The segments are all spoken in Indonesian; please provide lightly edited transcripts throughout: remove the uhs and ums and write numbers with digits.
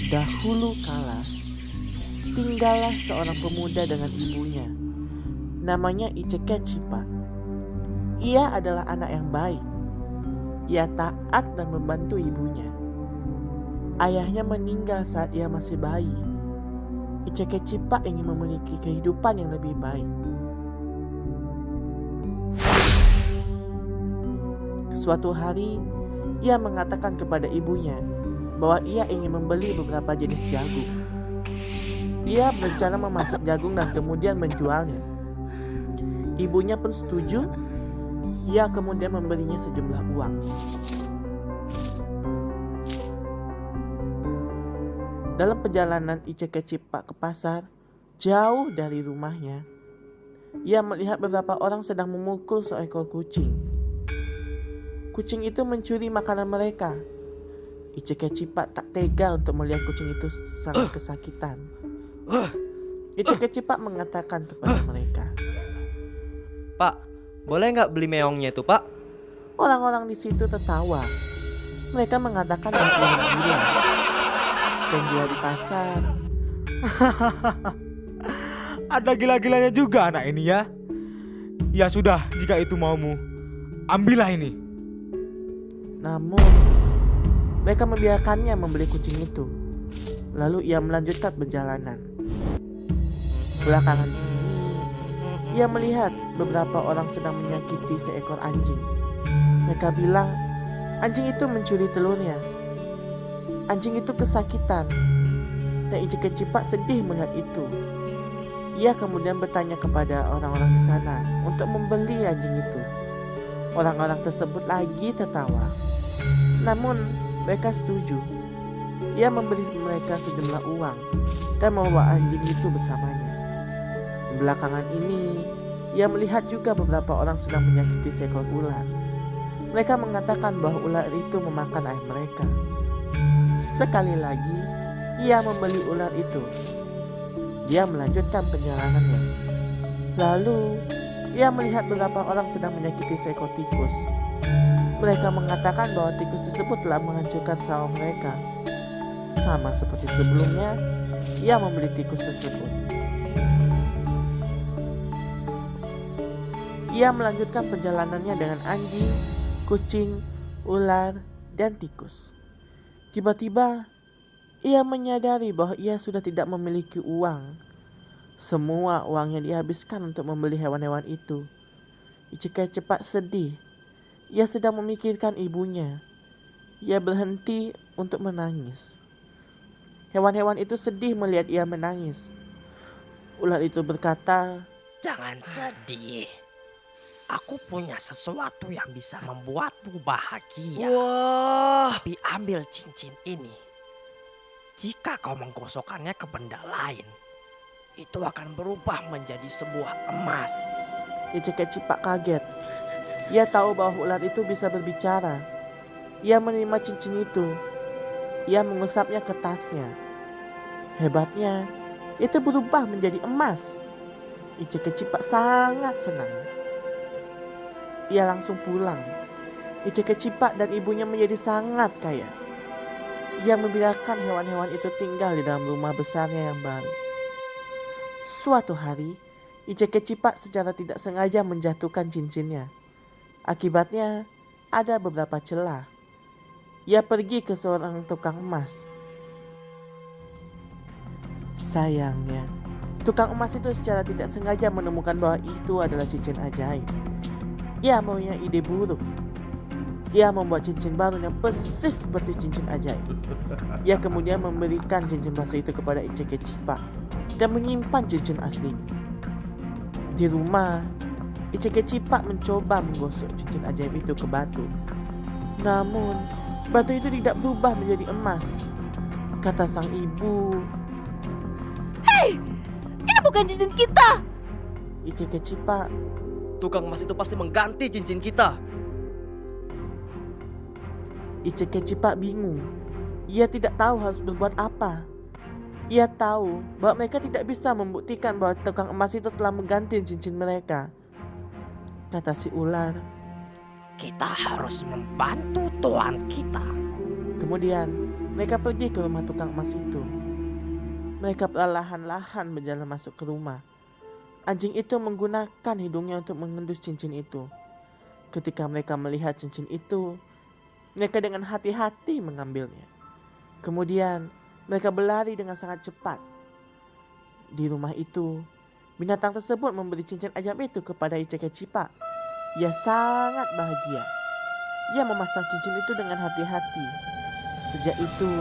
Dahulu kala, tinggallah seorang pemuda dengan ibunya. Namanya Icekecipa. Ia adalah anak yang baik. Ia taat dan membantu ibunya. Ayahnya meninggal saat ia masih bayi. Icekecipa ingin memiliki kehidupan yang lebih baik. Suatu hari, ia mengatakan kepada ibunya bahwa ia ingin membeli beberapa jenis jagung. Ia berencana memasak jagung dan kemudian menjualnya. Ibunya pun setuju. Ia kemudian memberinya sejumlah uang. Dalam perjalanan Icekecipa ke pasar, jauh dari rumahnya, ia melihat beberapa orang sedang memukul seekor kucing. Kucing itu mencuri makanan mereka. Icekecipa tak tega untuk melihat kucing itu sangat kesakitan. Icekecipa mengatakan kepada mereka, Pak, boleh nggak beli meongnya itu, Pak? orang-orang di situ tertawa. Mereka mengatakan bahwa ia gila. Penjual di pasar, Ada gila-gilanya juga anak ini ya. Ya sudah, jika itu maumu, ambillah ini. namun mereka membiarkannya membeli kucing itu. Lalu ia melanjutkan perjalanan. Belakangan ini, ia melihat beberapa orang sedang menyakiti seekor anjing. Mereka bilang anjing itu mencuri telurnya. Anjing itu kesakitan dan Icekecipa sedih melihat itu. Ia kemudian bertanya kepada orang-orang di sana untuk membeli anjing itu. Orang-orang tersebut lagi tertawa. Namun mereka setuju. Ia memberi mereka sejumlah uang dan membawa anjing itu bersamanya. Belakangan ini, ia melihat juga beberapa orang sedang menyakiti seekor ular. Mereka mengatakan bahwa ular itu memakan ayam mereka. Sekali lagi, ia membeli ular itu. Dia melanjutkan perjalanannya. Lalu, ia melihat beberapa orang sedang menyakiti seekor tikus. Mereka mengatakan bahwa tikus tersebut telah menghancurkan sawah mereka. Sama seperti sebelumnya, ia membeli tikus tersebut. Ia melanjutkan perjalanannya dengan anjing, kucing, ular, dan tikus. Tiba-tiba, ia menyadari bahwa ia sudah tidak memiliki uang. Semua uangnya dihabiskan untuk membeli hewan-hewan itu. Icekecipa sedih. Ia sedang memikirkan ibunya. Ia berhenti untuk menangis. Hewan-hewan itu sedih melihat ia menangis. Ular itu berkata, Jangan sedih. Aku punya sesuatu yang bisa membuatmu bahagia. Wah, Tapi ambil cincin ini. Jika kau menggosokkannya ke benda lain, itu akan berubah menjadi sebuah emas. Icekecipa kaget. Ia tahu bahwa ular itu bisa berbicara. Ia menerima cincin itu. Ia mengusapnya ke tasnya. Hebatnya, itu berubah menjadi emas. Icekecipa sangat senang. Ia langsung pulang. Icekecipa dan ibunya menjadi sangat kaya. Ia membiarkan hewan-hewan itu tinggal di dalam rumah besarnya yang baru. Suatu hari, Icekecipa secara tidak sengaja menjatuhkan cincinnya. Akibatnya, ada beberapa celah. Ia pergi ke seorang tukang emas. Sayangnya, tukang emas itu secara tidak sengaja menemukan bahwa itu adalah cincin ajaib. Ia mempunyai ide buruk. Ia membuat cincin baru yang persis seperti cincin ajaib. Ia kemudian memberikan cincin palsu itu kepada Icekecipa dan menyimpan cincin aslinya. Di rumah, Icekecipa mencoba menggosok cincin ajaib itu ke batu. Namun, batu itu tidak berubah menjadi emas. Kata sang ibu, Hei, ini bukan cincin kita. Icekecipa, tukang emas itu pasti mengganti cincin kita. Icekecipa bingung. Ia tidak tahu harus berbuat apa. Ia tahu bahwa mereka tidak bisa membuktikan bahwa tukang emas itu telah mengganti cincin mereka. Kata si ular. Kita harus membantu tuan kita. Kemudian Mereka pergi ke rumah tukang emas itu. Mereka perlahan-lahan berjalan masuk ke rumah. Anjing itu menggunakan hidungnya untuk mengendus cincin itu. Ketika mereka melihat cincin itu, mereka dengan hati-hati mengambilnya. Kemudian mereka berlari dengan sangat cepat. Di rumah itu, binatang tersebut memberi cincin ajaib itu kepada Iceke Cipa. Ia sangat bahagia. Ia memasang cincin itu dengan hati-hati. Sejak itu,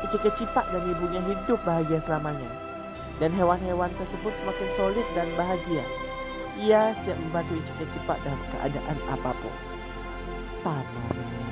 Iceke Cipa dan ibunya hidup bahagia selamanya. Dan hewan-hewan tersebut semakin solid dan bahagia. Ia siap membantu Iceke Cipa dalam keadaan apapun. Tamat.